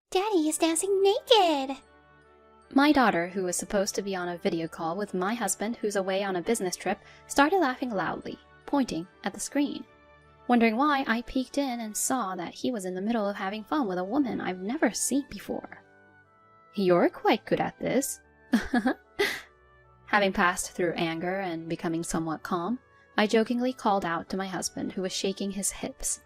Daddy is dancing naked! My daughter, who was supposed to be on a video call with my husband who's away on a business trip, started laughing loudly, pointing at the screen. Wondering why, I peeked in and saw that he was in the middle of having fun with a woman I've never seen before. "You're quite good at this." Having passed through anger and becoming somewhat calm, I jokingly called out to my husband, who was shaking his hips.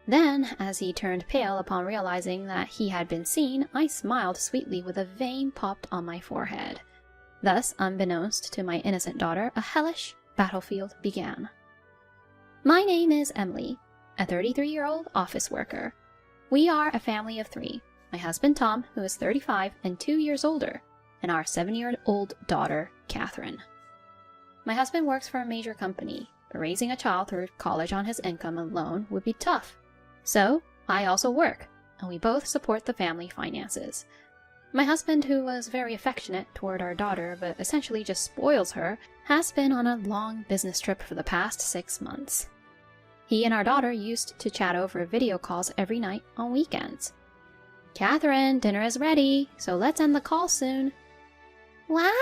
Then, as he turned pale upon realizing that he had been seen, I smiled sweetly with a vein popped on my forehead. Thus, unbeknownst to my innocent daughter, a hellish battlefield began. My name is Emily, a 33-year-old office worker. We are a family of 3. My husband Tom, who is 35 and 2 years older, and our 7-year-old daughter, Catherine. My husband works for a major company, but raising a child through college on his income alone would be tough. So, I also work, and we both support the family finances. My husband, who was very affectionate toward our daughter but essentially just spoils her, has been on a long business trip for the past 6 months. He and our daughter used to chat over video calls every night on weekends. "Catherine, dinner is ready, so let's end the call soon." What?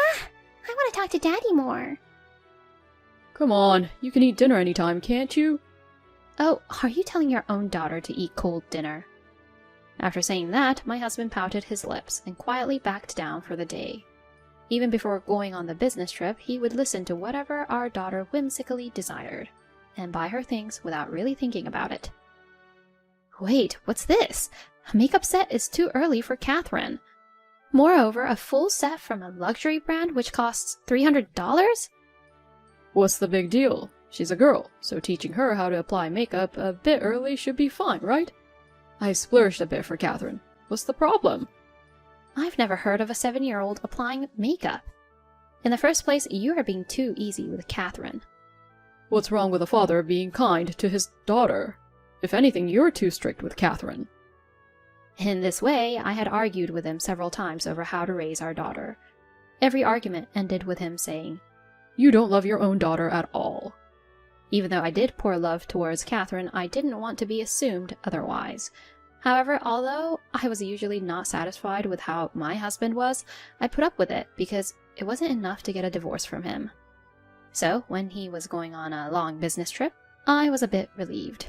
I want to talk to Daddy more. Come on, you can eat dinner anytime, can't you? Oh, are you telling your own daughter to eat cold dinner? After saying that, my husband pouted his lips and quietly backed down for the day. Even before going on the business trip, he would listen to whatever our daughter whimsically desired, and buy her things without really thinking about it. Wait, what's this? A makeup set is too early for Catherine. Moreover, a full set from a luxury brand which costs $300? What's the big deal? She's a girl, so teaching her how to apply makeup a bit early should be fine, right? I splurged a bit for Catherine. What's the problem? I've never heard of a 7-year-old applying makeup. In the first place, you are being too easy with Catherine. What's wrong with a father being kind to his daughter? If anything, you're too strict with Catherine. In this way, I had argued with him several times over how to raise our daughter. Every argument ended with him saying, "You don't love your own daughter at all." Even though I did pour love towards Catherine, I didn't want to be assumed otherwise. However, although I was usually not satisfied with how my husband was, I put up with it because it wasn't enough to get a divorce from him. So, when he was going on a long business trip, I was a bit relieved.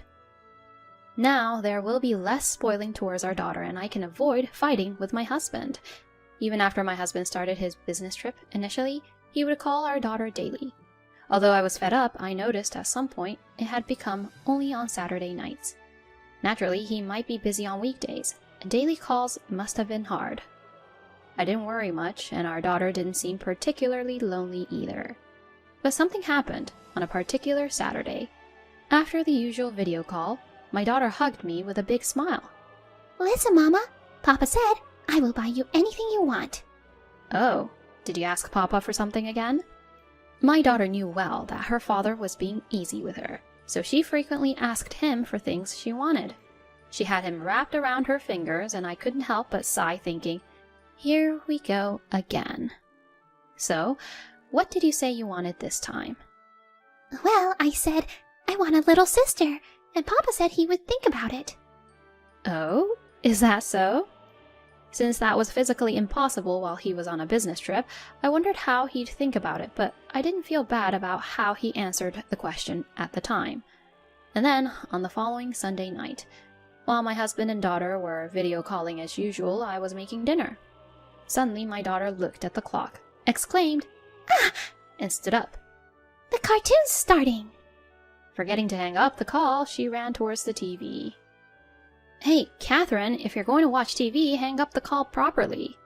Now, there will be less spoiling towards our daughter, and I can avoid fighting with my husband. Even after my husband started his business trip initially, he would call our daughter daily. Although I was fed up, I noticed at some point it had become only on Saturday nights. Naturally, he might be busy on weekdays, and daily calls must have been hard. I didn't worry much, and our daughter didn't seem particularly lonely either. But something happened on a particular Saturday. After the usual video call, my daughter hugged me with a big smile. Listen, Mama. Papa said, I will buy you anything you want. Oh, did you ask Papa for something again? My daughter knew well that her father was being easy with her, so she frequently asked him for things she wanted. She had him wrapped around her fingers, and I couldn't help but sigh thinking, here we go again. So, what did you say you wanted this time? Well, I said, I want a little sister, and Papa said he would think about it. Oh, is that so? Since that was physically impossible while he was on a business trip, I wondered how he'd think about it, but I didn't feel bad about how he answered the question at the time. And then, on the following Sunday night, while my husband and daughter were video calling as usual, I was making dinner. Suddenly, my daughter looked at the clock, exclaimed, "Ah!" and stood up. The cartoon's starting. Forgetting to hang up the call, she ran towards the TV. Hey, Catherine, if you're going to watch TV, hang up the call properly.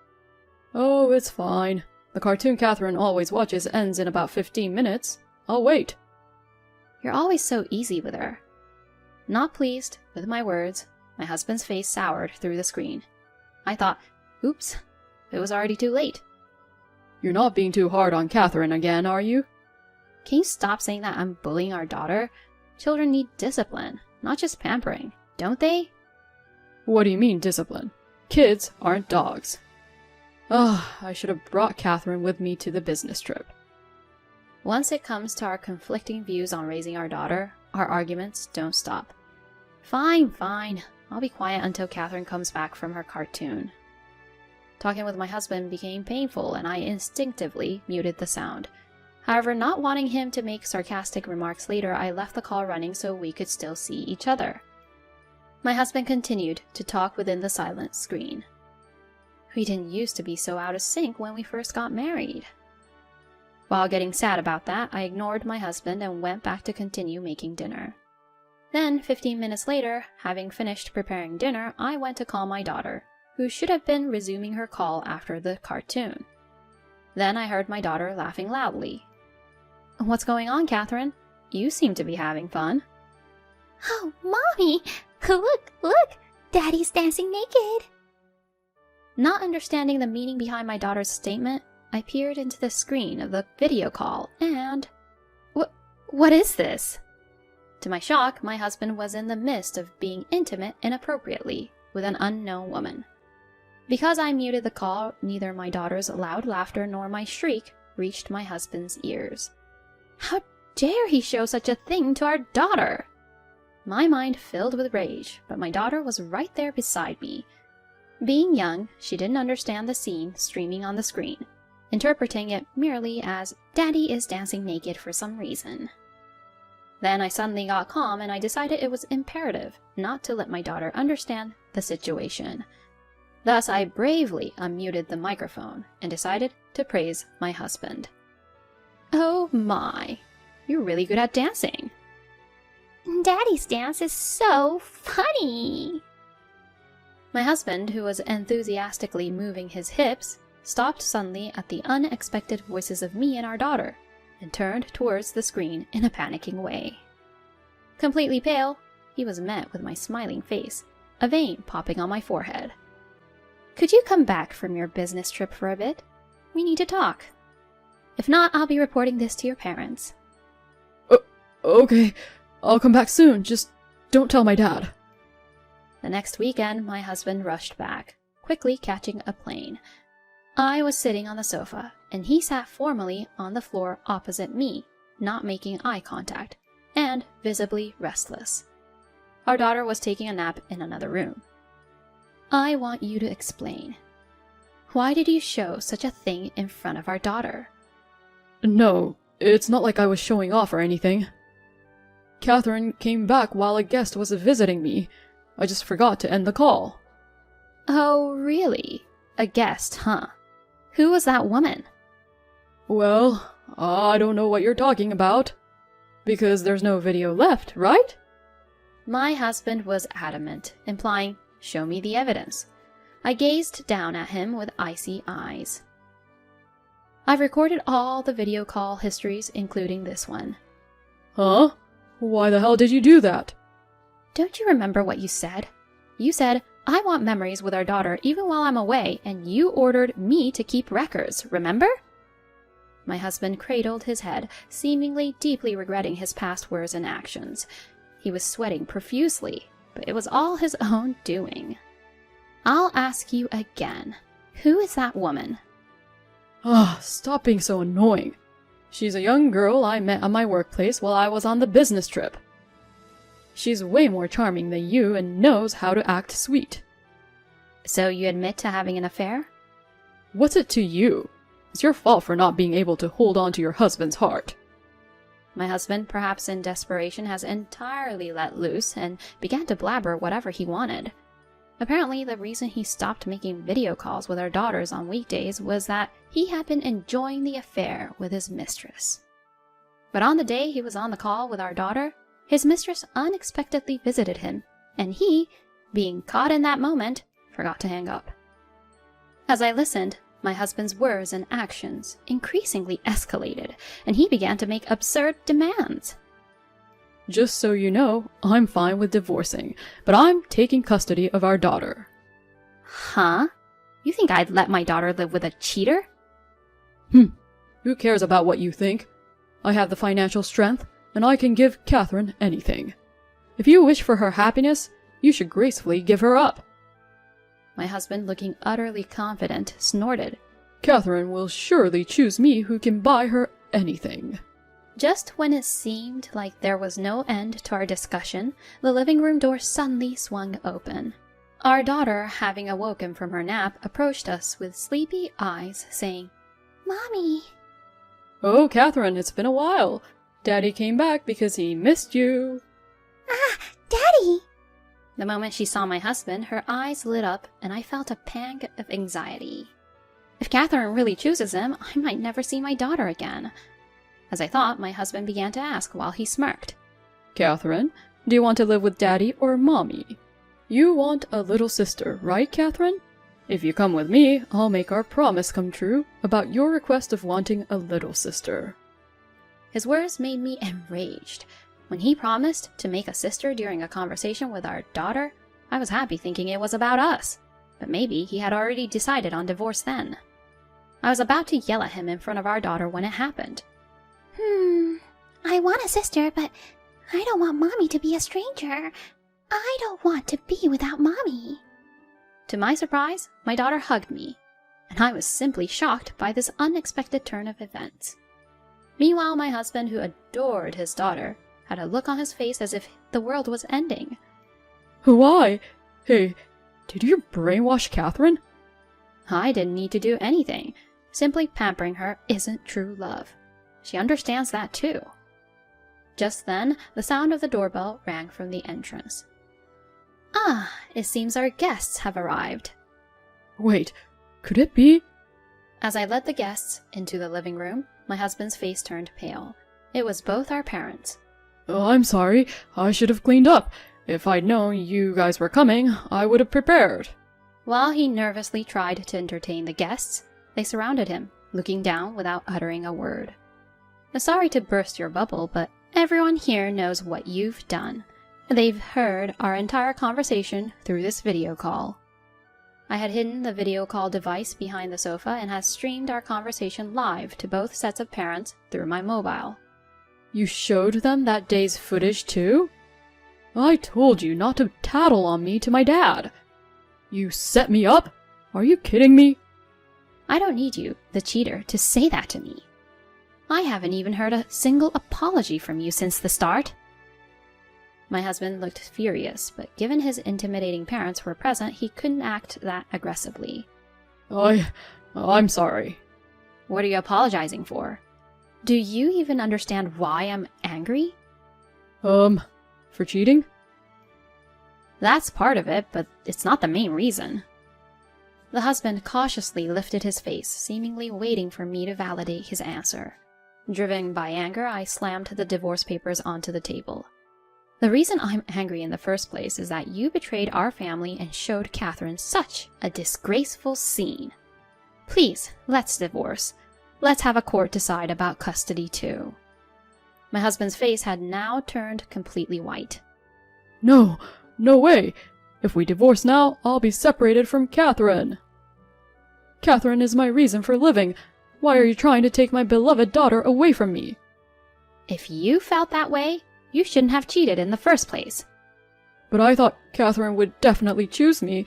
Oh, it's fine. The cartoon Catherine always watches ends in about 15 minutes. I'll wait. You're always so easy with her. Not pleased with my words, my husband's face soured through the screen. I thought, oops, it was already too late. You're not being too hard on Catherine again, are you? Can you stop saying that I'm bullying our daughter? Children need discipline, not just pampering, don't they? What do you mean, discipline? Kids aren't dogs. I should have brought Catherine with me to the business trip. Once it comes to our conflicting views on raising our daughter, our arguments don't stop. Fine, fine. I'll be quiet until Catherine comes back from her cartoon. Talking with my husband became painful, and I instinctively muted the sound. However, not wanting him to make sarcastic remarks later, I left the call running so we could still see each other. My husband continued to talk within the silent screen. We didn't used to be so out of sync when we first got married. While getting sad about that, I ignored my husband and went back to continue making dinner. Then, 15 minutes later, having finished preparing dinner, I went to call my daughter, who should have been resuming her call after the cartoon. Then I heard my daughter laughing loudly. "What's going on, Catherine? You seem to be having fun." Oh, Mommy! Look! Daddy's dancing naked! Not understanding the meaning behind my daughter's statement, I peered into the screen of the video call and... What is this? To my shock, my husband was in the midst of being intimate inappropriately with an unknown woman. Because I muted the call, neither my daughter's loud laughter nor my shriek reached my husband's ears. How dare he show such a thing to our daughter? My mind filled with rage, but my daughter was right there beside me. Being young, she didn't understand the scene streaming on the screen, interpreting it merely as Daddy is dancing naked for some reason. Then I suddenly got calm and I decided it was imperative not to let my daughter understand the situation. Thus, I bravely unmuted the microphone and decided to praise my husband. "Oh my, you're really good at dancing." Daddy's dance is so funny! My husband, who was enthusiastically moving his hips, stopped suddenly at the unexpected voices of me and our daughter, and turned towards the screen in a panicking way. Completely pale, he was met with my smiling face, a vein popping on my forehead. "Could you come back from your business trip for a bit? We need to talk. If not, I'll be reporting this to your parents." Okay, I'll come back soon, just don't tell my dad. The next weekend, my husband rushed back, quickly catching a plane. I was sitting on the sofa, and he sat formally on the floor opposite me, not making eye contact, and visibly restless. Our daughter was taking a nap in another room. "I want you to explain. Why did you show such a thing in front of our daughter?" No, it's not like I was showing off or anything. Catherine came back while a guest was visiting me. I just forgot to end the call. "Oh, really? A guest, huh? Who was that woman?" Well, I don't know what you're talking about. Because there's no video left, right? My husband was adamant, implying, "Show me the evidence." I gazed down at him with icy eyes. "I've recorded all the video call histories, including this one." Huh? Why the hell did you do that? "Don't you remember what you said? You said, 'I want memories with our daughter even while I'm away,' and you ordered me to keep records, remember?" My husband cradled his head, seemingly deeply regretting his past words and actions. He was sweating profusely, but it was all his own doing. "I'll ask you again. Who is that woman?" Stop being so annoying. She's a young girl I met at my workplace while I was on the business trip. She's way more charming than you and knows how to act sweet. "So you admit to having an affair?" What's it to you? It's your fault for not being able to hold on to your husband's heart. My husband, perhaps in desperation, has entirely let loose and began to blabber whatever he wanted. Apparently, the reason he stopped making video calls with our daughters on weekdays was that he had been enjoying the affair with his mistress. But on the day he was on the call with our daughter, his mistress unexpectedly visited him, and he, being caught in that moment, forgot to hang up. As I listened, my husband's words and actions increasingly escalated, and he began to make absurd demands. Just so you know, I'm fine with divorcing, but I'm taking custody of our daughter. Huh? You think I'd let my daughter live with a cheater? Who cares about what you think? I have the financial strength, and I can give Catherine anything. If you wish for her happiness, you should gracefully give her up. My husband, looking utterly confident, snorted. Catherine will surely choose me who can buy her anything. Just when it seemed like there was no end to our discussion, the living room door suddenly swung open. Our daughter, having awoken from her nap, approached us with sleepy eyes, saying, Mommy. Oh, Catherine, it's been a while. Daddy came back because he missed you. Ah, Daddy! The moment she saw my husband, her eyes lit up, and I felt a pang of anxiety. If Catherine really chooses him, I might never see my daughter again. As I thought, my husband began to ask while he smirked. Catherine, do you want to live with Daddy or Mommy? You want a little sister, right, Catherine? If you come with me, I'll make our promise come true about your request of wanting a little sister. His words made me enraged. When he promised to make a sister during a conversation with our daughter, I was happy thinking it was about us. But maybe he had already decided on divorce then. I was about to yell at him in front of our daughter when it happened. I want a sister, but I don't want Mommy to be a stranger. I don't want to be without Mommy. To my surprise, my daughter hugged me, and I was simply shocked by this unexpected turn of events. Meanwhile, my husband, who adored his daughter, had a look on his face as if the world was ending. Why? Hey, did you brainwash Catherine? I didn't need to do anything. Simply pampering her isn't true love. She understands that too. Just then, the sound of the doorbell rang from the entrance. Ah, it seems our guests have arrived. Wait, could it be? As I led the guests into the living room, my husband's face turned pale. It was both our parents. Oh, I'm sorry. I should have cleaned up. If I'd known you guys were coming, I would have prepared. While he nervously tried to entertain the guests, they surrounded him, looking down without uttering a word. Sorry to burst your bubble, but everyone here knows what you've done. They've heard our entire conversation through this video call. I had hidden the video call device behind the sofa and had streamed our conversation live to both sets of parents through my mobile. You showed them that day's footage too? I told you not to tattle on me to my dad. You set me up? Are you kidding me? I don't need you, the cheater, to say that to me. I haven't even heard a single apology from you since the start. My husband looked furious, but given his intimidating parents were present, he couldn't act that aggressively. I'm sorry. What are you apologizing for? Do you even understand why I'm angry? For cheating? That's part of it, but it's not the main reason. The husband cautiously lifted his face, seemingly waiting for me to validate his answer. Driven by anger, I slammed the divorce papers onto the table. The reason I'm angry in the first place is that you betrayed our family and showed Catherine such a disgraceful scene. Please, let's divorce. Let's have a court decide about custody too. My husband's face had now turned completely white. No way. If we divorce now, I'll be separated from Catherine. Catherine is my reason for living. Why are you trying to take my beloved daughter away from me? If you felt that way, you shouldn't have cheated in the first place. But I thought Catherine would definitely choose me.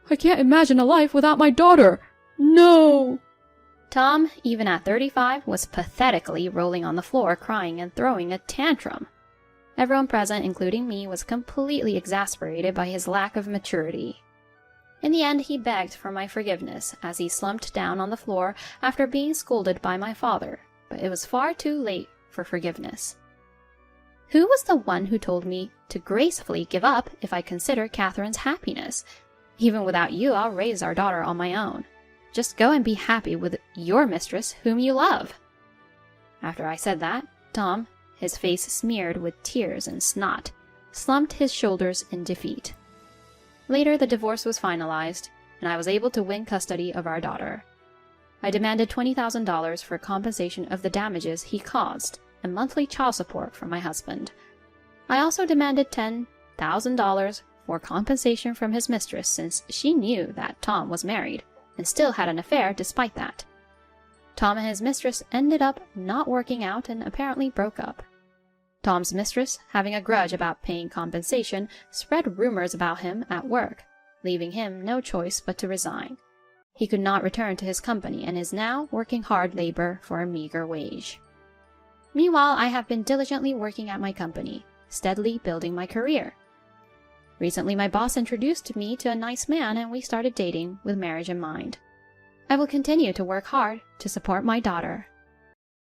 I can't imagine a life without my daughter. No! Tom, even at 35, was pathetically rolling on the floor, crying and throwing a tantrum. Everyone present, including me, was completely exasperated by his lack of maturity. In the end, he begged for my forgiveness as he slumped down on the floor after being scolded by my father, but it was far too late for forgiveness. Who was the one who told me to gracefully give up if I consider Catherine's happiness? Even without you, I'll raise our daughter on my own. Just go and be happy with your mistress whom you love. After I said that, Tom, his face smeared with tears and snot, slumped his shoulders in defeat. Later, the divorce was finalized, and I was able to win custody of our daughter. I demanded $20,000 for compensation of the damages he caused and monthly child support from my husband. I also demanded $10,000 for compensation from his mistress since she knew that Tom was married and still had an affair despite that. Tom and his mistress ended up not working out and apparently broke up. Tom's mistress, having a grudge about paying compensation, spread rumors about him at work, leaving him no choice but to resign. He could not return to his company and is now working hard labor for a meager wage. Meanwhile, I have been diligently working at my company, steadily building my career. Recently, my boss introduced me to a nice man and we started dating with marriage in mind. I will continue to work hard to support my daughter